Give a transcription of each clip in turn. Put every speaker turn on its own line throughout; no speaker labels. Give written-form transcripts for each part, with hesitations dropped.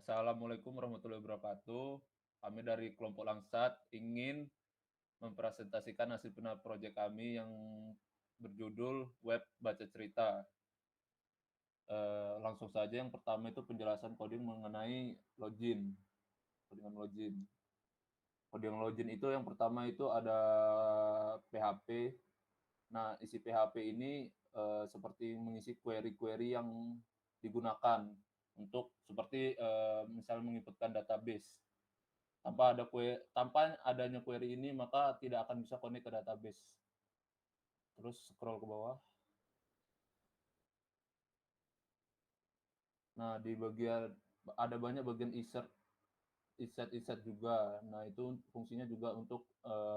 Assalamualaikum warahmatullahi wabarakatuh. Kami dari kelompok Langsat ingin mempresentasikan hasil proyek kami yang berjudul Web Baca Cerita. Langsung saja yang pertama itu penjelasan coding mengenai login, codingan login. Codingan login itu yang pertama itu ada PHP. Nah, isi PHP ini seperti mengisi query-query yang digunakan untuk seperti misal menginputkan database. Tanpa adanya query ini maka tidak akan bisa connect ke database. Terus scroll ke bawah. Nah, di bagian ada banyak bagian insert juga. Nah, itu fungsinya juga untuk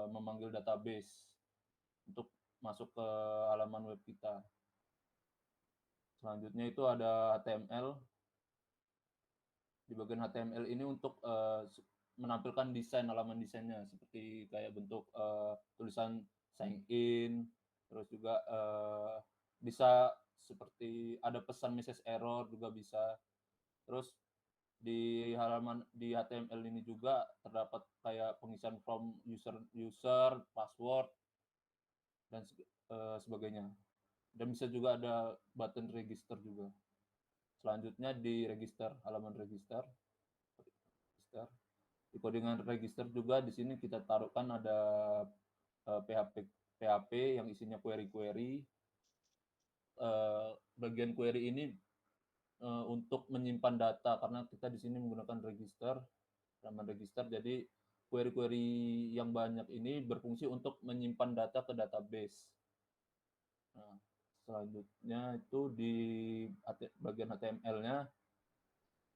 memanggil database untuk masuk ke halaman web kita. Selanjutnya itu ada HTML. Di bagian HTML ini untuk menampilkan desain, halaman desainnya seperti kayak bentuk tulisan sign in, terus juga bisa seperti ada pesan message error juga bisa. Terus di HTML ini juga terdapat kayak pengisian form user, password dan sebagainya. Dan bisa juga ada button register juga. Selanjutnya di register, halaman register. Di codingan register juga di sini kita taruhkan ada PHP yang isinya query-query. Bagian query ini untuk menyimpan data karena kita di sini menggunakan halaman register. Jadi query-query yang banyak ini berfungsi untuk menyimpan data ke database. Nah, selanjutnya itu di bagian HTML-nya,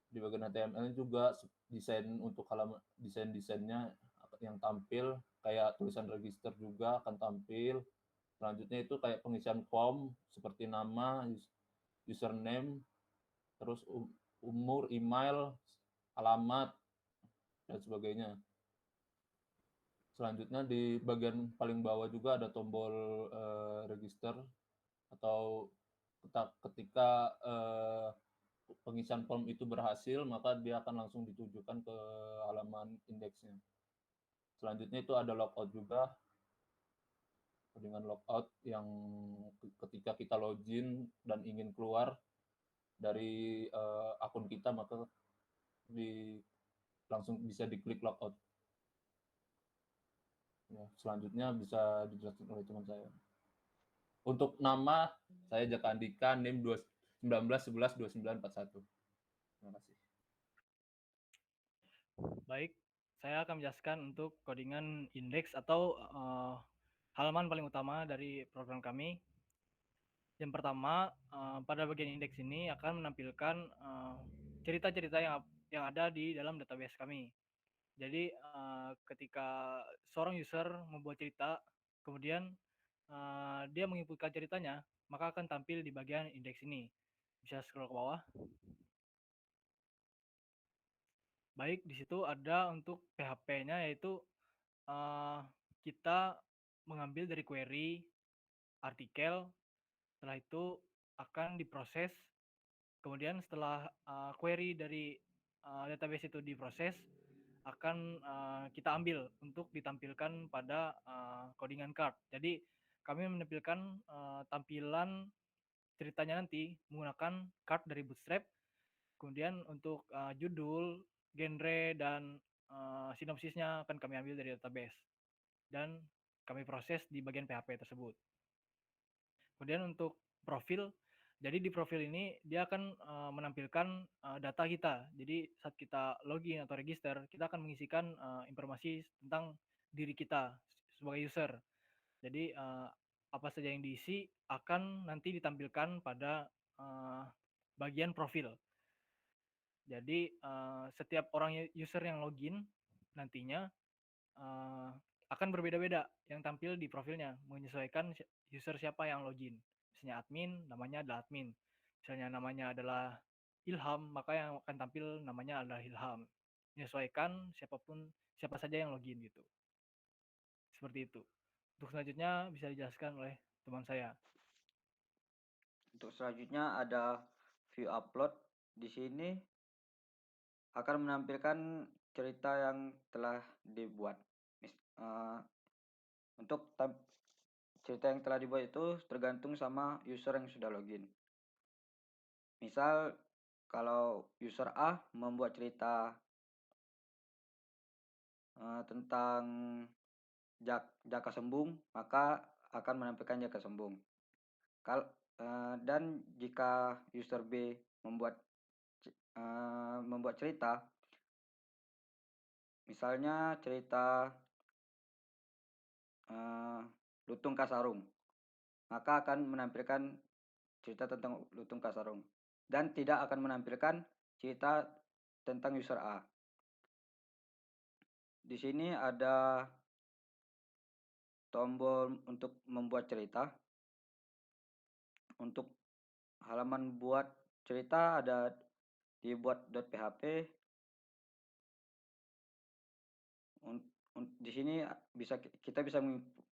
di bagian HTML juga desain untuk halaman desainnya yang tampil kayak tulisan register juga akan tampil. Selanjutnya itu kayak pengisian form seperti nama, username, terus umur, email, alamat dan sebagainya. Selanjutnya di bagian paling bawah juga ada tombol register atau ketika pengisian form itu berhasil, maka dia akan langsung ditujukan ke halaman indeksnya. Selanjutnya itu ada logout juga, dengan logout yang ketika kita login dan ingin keluar dari akun kita, maka langsung bisa diklik logout. Ya, selanjutnya bisa dijelaskan oleh teman saya. Untuk nama, saya Jaka Andika, NIM 19112941. Terima kasih.
Baik, saya akan menjelaskan untuk codingan indeks atau halaman paling utama dari program kami. Yang pertama, pada bagian indeks ini akan menampilkan cerita-cerita yang ada di dalam database kami. Jadi ketika seorang user membuat cerita, kemudian dia menginputkan ceritanya, maka akan tampil di bagian indeks ini. Bisa scroll ke bawah. Baik, di situ ada untuk PHP-nya yaitu kita mengambil dari query artikel, setelah itu akan diproses. Kemudian setelah query dari database itu diproses, akan kita ambil untuk ditampilkan pada codingan card. Jadi kami menampilkan tampilan ceritanya nanti menggunakan card dari Bootstrap. Kemudian untuk judul, genre, dan sinopsisnya akan kami ambil dari database. Dan kami proses di bagian PHP tersebut. Kemudian untuk profil, jadi di profil ini dia akan menampilkan data kita. Jadi saat kita login atau register, kita akan mengisikan informasi tentang diri kita sebagai user. Jadi apa saja yang diisi akan nanti ditampilkan pada bagian profil. Jadi setiap orang user yang login nantinya akan berbeda-beda yang tampil di profilnya, menyesuaikan user siapa yang login. Misalnya admin, namanya adalah admin. Misalnya namanya adalah Ilham, maka yang akan tampil namanya adalah Ilham. Menyesuaikan siapa saja yang login gitu. Seperti itu. Untuk selanjutnya bisa dijelaskan oleh teman saya.
Untuk selanjutnya ada view upload. Di sini akan menampilkan cerita yang telah dibuat. Untuk cerita yang telah dibuat itu tergantung sama user yang sudah login. Misal kalau user A membuat cerita tentang jaka sembung, maka akan menampilkan jaka sembung. Dan jika user B membuat cerita, misalnya cerita Lutung Kasarung, maka akan menampilkan cerita tentang Lutung Kasarung dan tidak akan menampilkan cerita tentang user A. Di sini ada tombol untuk membuat cerita. Untuk halaman buat cerita ada dibuat.php. Di sini kita bisa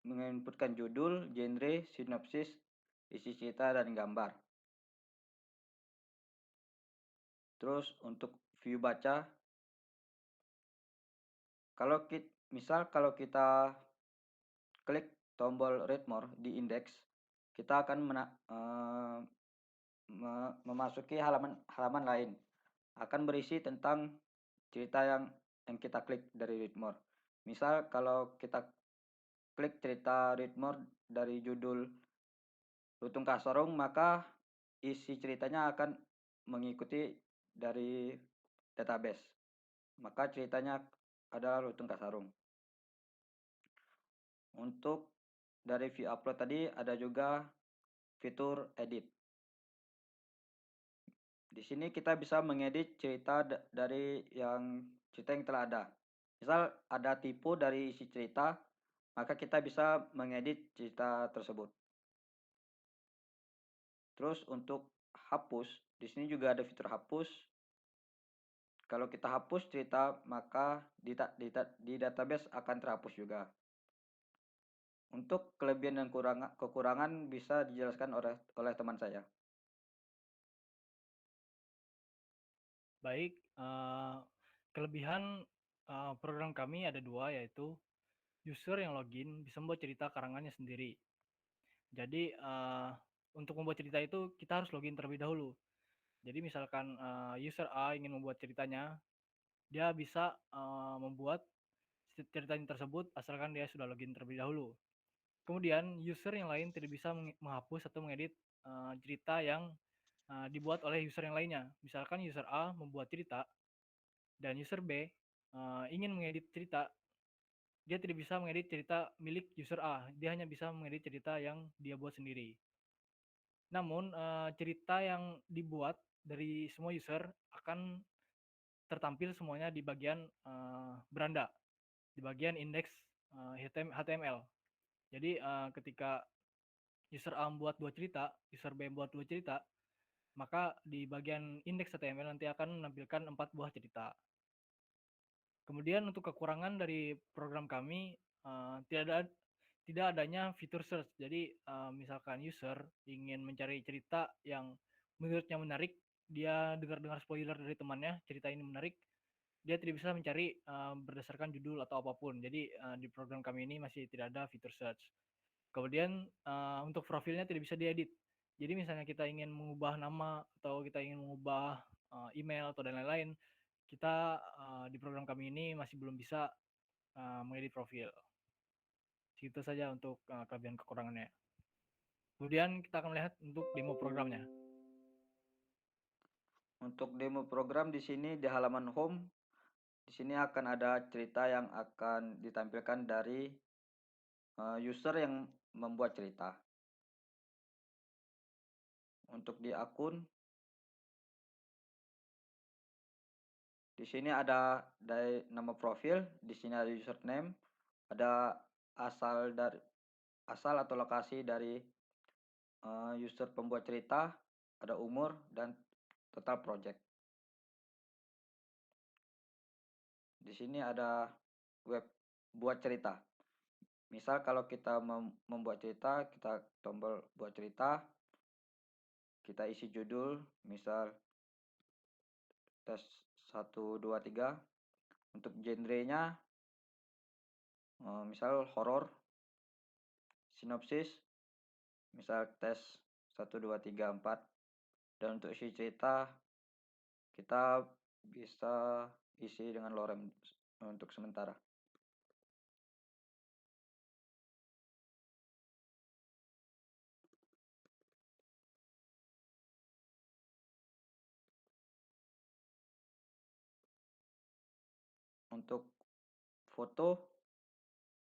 menginputkan judul, genre, sinopsis, isi cerita dan gambar. Terus untuk view baca, kalau kita klik tombol read more di indeks, kita akan memasuki halaman lain, akan berisi tentang cerita yang kita klik dari read more. Misal kalau kita klik cerita read more dari judul Lutung Kasarung, maka isi ceritanya akan mengikuti dari database. Maka ceritanya adalah Lutung Kasarung. Untuk dari view upload tadi ada juga fitur edit. Di sini kita bisa mengedit cerita dari cerita yang telah ada. Misal ada tipe dari isi cerita, maka kita bisa mengedit cerita tersebut. Terus untuk hapus, di sini juga ada fitur hapus. Kalau kita hapus cerita, maka di database akan terhapus juga. Untuk kelebihan dan kekurangan bisa dijelaskan oleh teman saya.
Baik, kelebihan program kami ada dua, yaitu user yang login bisa membuat cerita karangannya sendiri. Jadi untuk membuat cerita itu kita harus login terlebih dahulu. Jadi misalkan user A ingin membuat ceritanya, dia bisa membuat ceritanya tersebut asalkan dia sudah login terlebih dahulu. Kemudian user yang lain tidak bisa menghapus atau mengedit cerita yang dibuat oleh user yang lainnya. Misalkan user A membuat cerita dan user B ingin mengedit cerita, dia tidak bisa mengedit cerita milik user A. Dia hanya bisa mengedit cerita yang dia buat sendiri. Namun cerita yang dibuat dari semua user akan tertampil semuanya di bagian beranda, di bagian indeks HTML. Jadi ketika user A membuat 2 cerita, user B membuat 2 cerita, maka di bagian indeks HTML nanti akan menampilkan 4 buah cerita. Kemudian untuk kekurangan dari program kami tidak adanya fitur search. Jadi misalkan user ingin mencari cerita yang menurutnya menarik, dia dengar spoiler dari temannya, cerita ini menarik, dia tidak bisa mencari berdasarkan judul atau apapun. Jadi di program kami ini masih tidak ada fitur search. Kemudian untuk profilnya tidak bisa diedit. Jadi misalnya kita ingin mengubah nama atau kita ingin mengubah email atau dan lain-lain, kita di program kami ini masih belum bisa mengedit profil. Itu saja untuk kelebihan kekurangannya. Kemudian kita akan melihat untuk demo programnya.
Untuk demo program di sini di halaman home, di sini akan ada cerita yang akan ditampilkan dari user yang membuat cerita. Untuk di akun, di sini ada dari nama profil, di sini ada username, ada asal atau lokasi dari user pembuat cerita, ada umur dan total project. Di sini ada web buat cerita. Misal kalau kita membuat cerita, kita tombol buat cerita, kita isi judul, misal tes 1, 2, 3. Untuk genrenya misal horor, sinopsis, misal tes 1, 2, 3, 4. Dan untuk isi cerita kita bisa isi dengan lorem untuk sementara. Untuk foto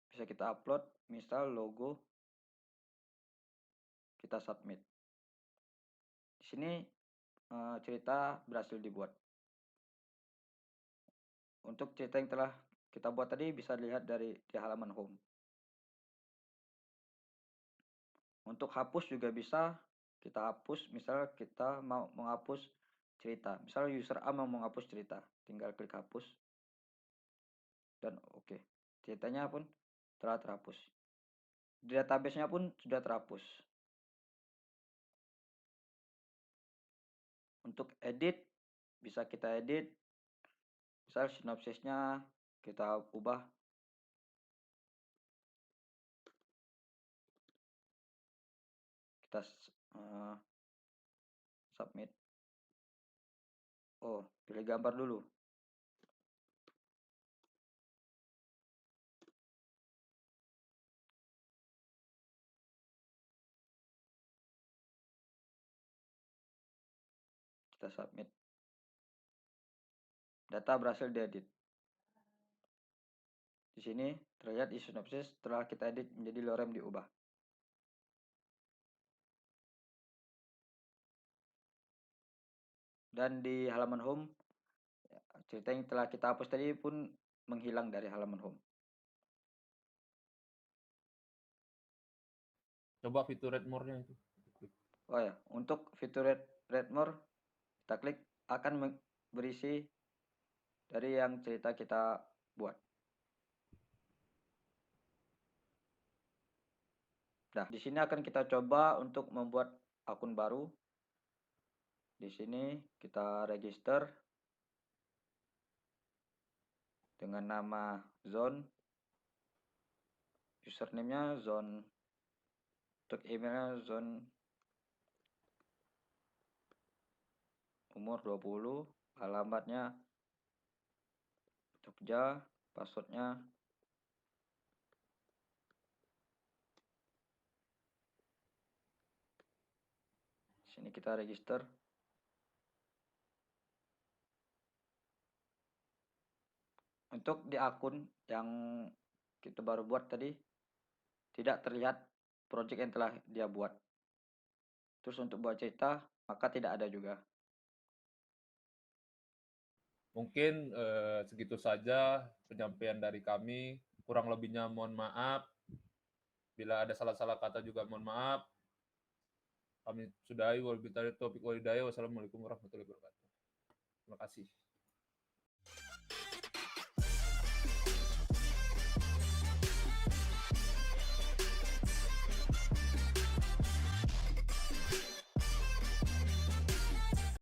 bisa kita upload, misal logo, kita submit. Di sini cerita berhasil dibuat. Untuk cerita yang telah kita buat tadi bisa dilihat di halaman home. Untuk hapus juga bisa kita hapus, misal kita mau menghapus cerita. Misal user A mau menghapus cerita, tinggal klik hapus. Dan oke, ceritanya pun telah terhapus. Database-nya pun sudah terhapus. Untuk edit, bisa kita edit. Misal sinopsisnya kita ubah. Kita submit. Oh, pilih gambar dulu. Kita submit. Data berhasil diedit. Di sini terlihat di sinopsis setelah kita edit menjadi lorem diubah. Dan di halaman home, cerita yang telah kita hapus tadi pun menghilang dari halaman home.
Coba fitur read more-nya itu.
Oh ya, untuk fitur read more, kita klik akan berisi dari yang cerita kita buat. Nah, di sini akan kita coba untuk membuat akun baru. Di sini kita register dengan nama Zone. Username-nya Zone. Untuk emailnya Zone. Umur 20. Alamatnya Jogja. Passwordnya sini kita register. Untuk di akun yang kita baru buat tadi tidak terlihat project yang telah dia buat. Terus untuk buat cerita maka tidak ada juga.
Mungkin segitu saja penyampaian dari kami. Kurang lebihnya mohon maaf. Bila ada salah-salah kata juga mohon maaf. Kami sudahi wabillahi taufiq walhidayah. Wassalamualaikum warahmatullahi wabarakatuh. Terima kasih.